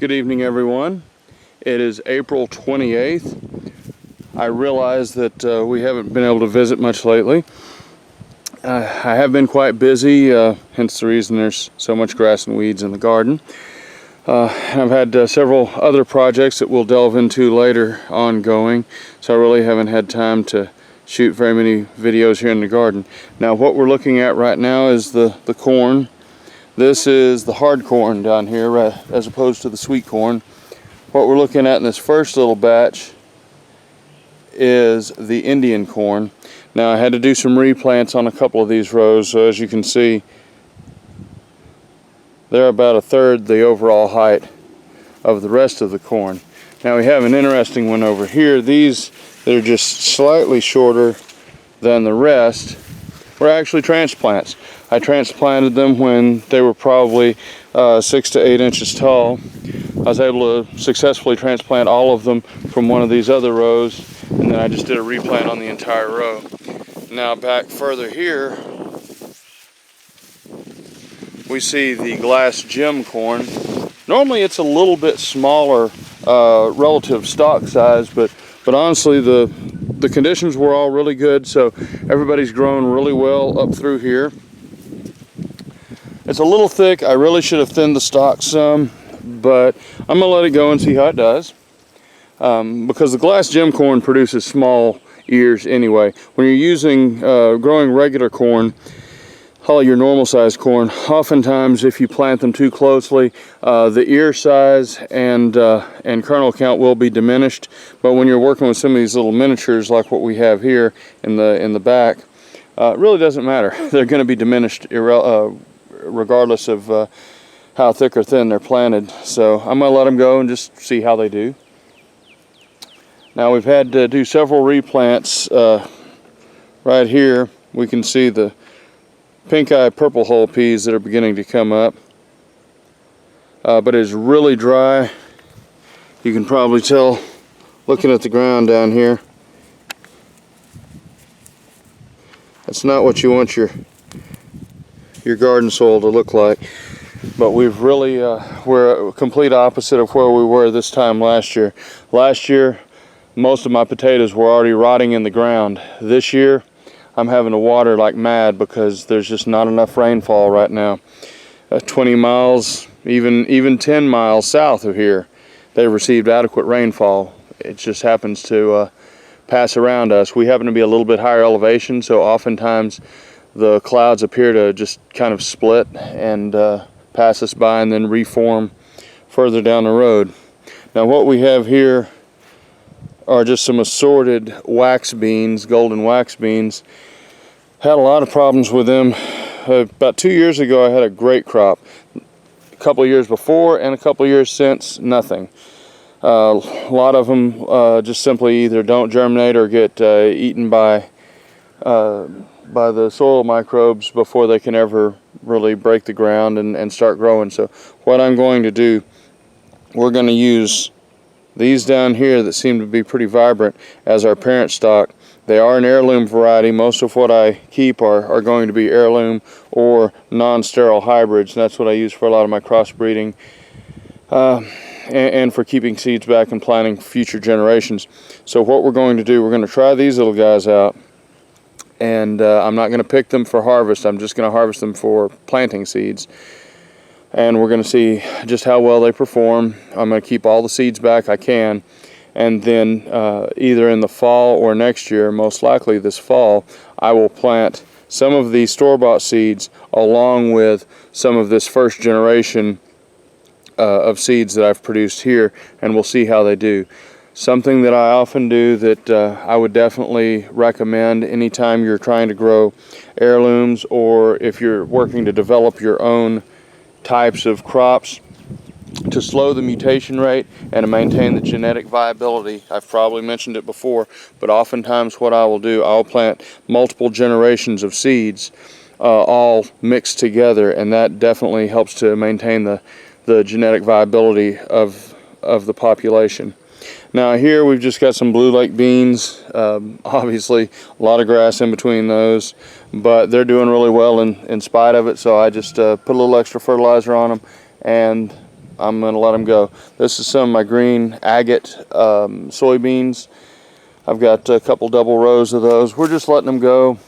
Good evening, everyone. It is April 28th. I realize that we haven't been able to visit much lately. I have been quite busy, hence the reason there's so much grass and weeds in the garden. I've had several other projects that we'll delve into later ongoing, so I really haven't had time to shoot very many videos here in the garden. Now, what we're looking at right now is the corn. This is the hard corn down here as opposed to the sweet corn. What we're looking at in this first little batch is the Indian corn. Now, I had to do some replants on a couple of these rows, so as you can see, they're about a third the overall height of the rest of the corn. Now, we have an interesting one over here. These that are just slightly shorter than the rest were actually transplants. I transplanted them when they were probably 6 to 8 inches tall. I was able to successfully transplant all of them from one of these other rows, and then I just did a replant on the entire row. Now, back further here, we see the glass gem corn. Normally it's a little bit smaller relative stock size, but honestly the conditions were all really good, so everybody's grown really well up through here. It's a little thick. I really should have thinned the stalk some, but I'm gonna let it go and see how it does, because the glass gem corn produces small ears anyway. When you're using growing regular corn, all your normal size corn, oftentimes if you plant them too closely, the ear size and kernel count will be diminished. But when you're working with some of these little miniatures like what we have here in the back, it really doesn't matter. They're going to be diminished regardless of how thick or thin they're planted. So I'm going to let them go and just see how they do. Now, we've had to do several replants. Right here we can see the pink eye purple hull peas that are beginning to come up, but it's really dry. You can probably tell looking at the ground down here. That's not what you want your garden soil to look like. But we've really we're a complete opposite of where we were this time last year. Last year most of my potatoes were already rotting in the ground. This year I'm having to water like mad because there's just not enough rainfall right now. 20 miles, even 10 miles south of here, they received adequate rainfall. It just happens to pass around us. We happen to be a little bit higher elevation, so oftentimes the clouds appear to just kind of split and pass us by and then reform further down the road. Now, what we have here are just some assorted wax beans, golden wax beans. Had a lot of problems with them. About 2 years ago I had a great crop. A couple of years before and a couple of years since, nothing. A lot of them just simply either don't germinate or get eaten by the soil microbes before they can ever really break the ground and start growing. So what I'm going to do, we're going to use these down here that seem to be pretty vibrant as our parent stock. They are an heirloom variety. Most of what I keep are going to be heirloom or non-sterile hybrids, and that's what I use for a lot of my crossbreeding and for keeping seeds back and planting future generations. So what we're going to do, we're going to try these little guys out, and I'm not going to pick them for harvest. I'm just going to harvest them for planting seeds. And we're going to see just how well they perform. I'm going to keep all the seeds back I can, and then either in the fall or next year, most likely this fall, I will plant some of these store-bought seeds along with some of this first generation of seeds that I've produced here, and we'll see how they do. Something that I often do that I would definitely recommend anytime you're trying to grow heirlooms, or if you're working to develop your own types of crops, to slow the mutation rate and to maintain the genetic viability. I've probably mentioned it before, but oftentimes what I will do, I'll plant multiple generations of seeds all mixed together, and that definitely helps to maintain the genetic viability of the population. Now here we've just got some Blue Lake beans. Obviously a lot of grass in between those, but they're doing really well in spite of it, so I just put a little extra fertilizer on them, and I'm going to let them go. This is some of my green agate soybeans. I've got a couple double rows of those. We're just letting them go.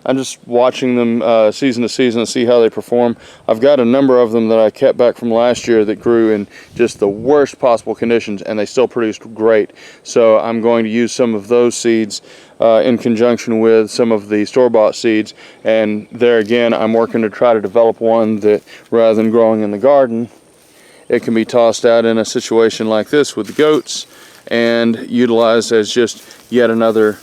I'm just watching them season to season to see how they perform. I've got a number of them that I kept back from last year that grew in just the worst possible conditions, and they still produced great. So I'm going to use some of those seeds in conjunction with some of the store-bought seeds. And there again, I'm working to try to develop one that, rather than growing in the garden, it can be tossed out in a situation like this with the goats and utilized as just yet another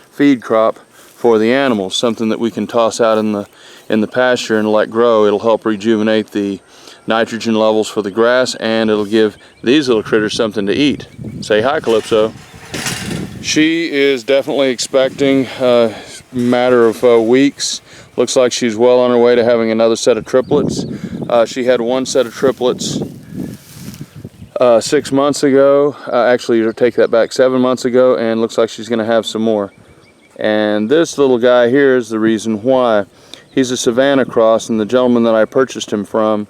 feed crop for the animals, something that we can toss out in the pasture and let grow. It'll help rejuvenate the nitrogen levels for the grass, and it'll give these little critters something to eat. Say hi, Calypso. She is definitely expecting a matter of weeks. Looks like she's well on her way to having another set of triplets. She had one set of triplets 6 months ago. Actually, to take that back, 7 months ago, and looks like she's going to have some more. And this little guy here is the reason why. He's a Savannah cross, and the gentleman that I purchased him from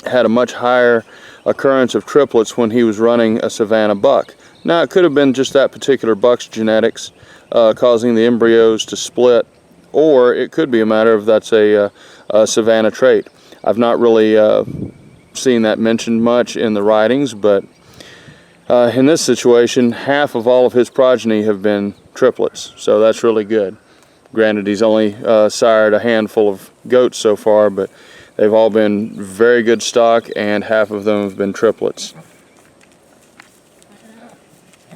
had a much higher occurrence of triplets when he was running a Savannah buck. Now, it could have been just that particular buck's genetics causing the embryos to split, or it could be a matter of that's a Savannah trait. I've not really seen that mentioned much in the writings, but in this situation, half of all of his progeny have been triplets, so that's really good. Granted, he's only sired a handful of goats so far, but they've all been very good stock, and half of them have been triplets.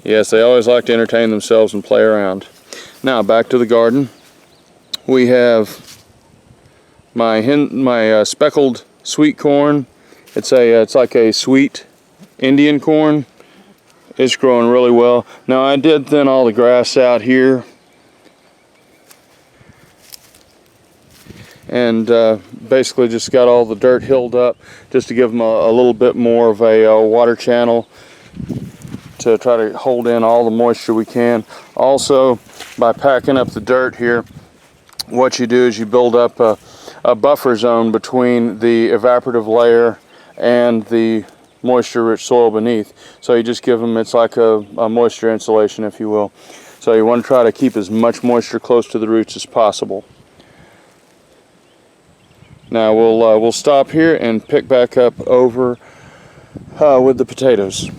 Yes, they always like to entertain themselves and play around. Now, back to the garden. We have my speckled sweet corn. It's like a sweet Indian corn. It's growing really well. Now, I did thin all the grass out here, and basically just got all the dirt hilled up just to give them a little bit more of a water channel to try to hold in all the moisture we can. Also, by packing up the dirt here, what you do is you build up a buffer zone between the evaporative layer and the moisture-rich soil beneath. So you just give them, it's like a moisture insulation, if you will. So you want to try to keep as much moisture close to the roots as possible. Now we'll stop here and pick back up over with the potatoes.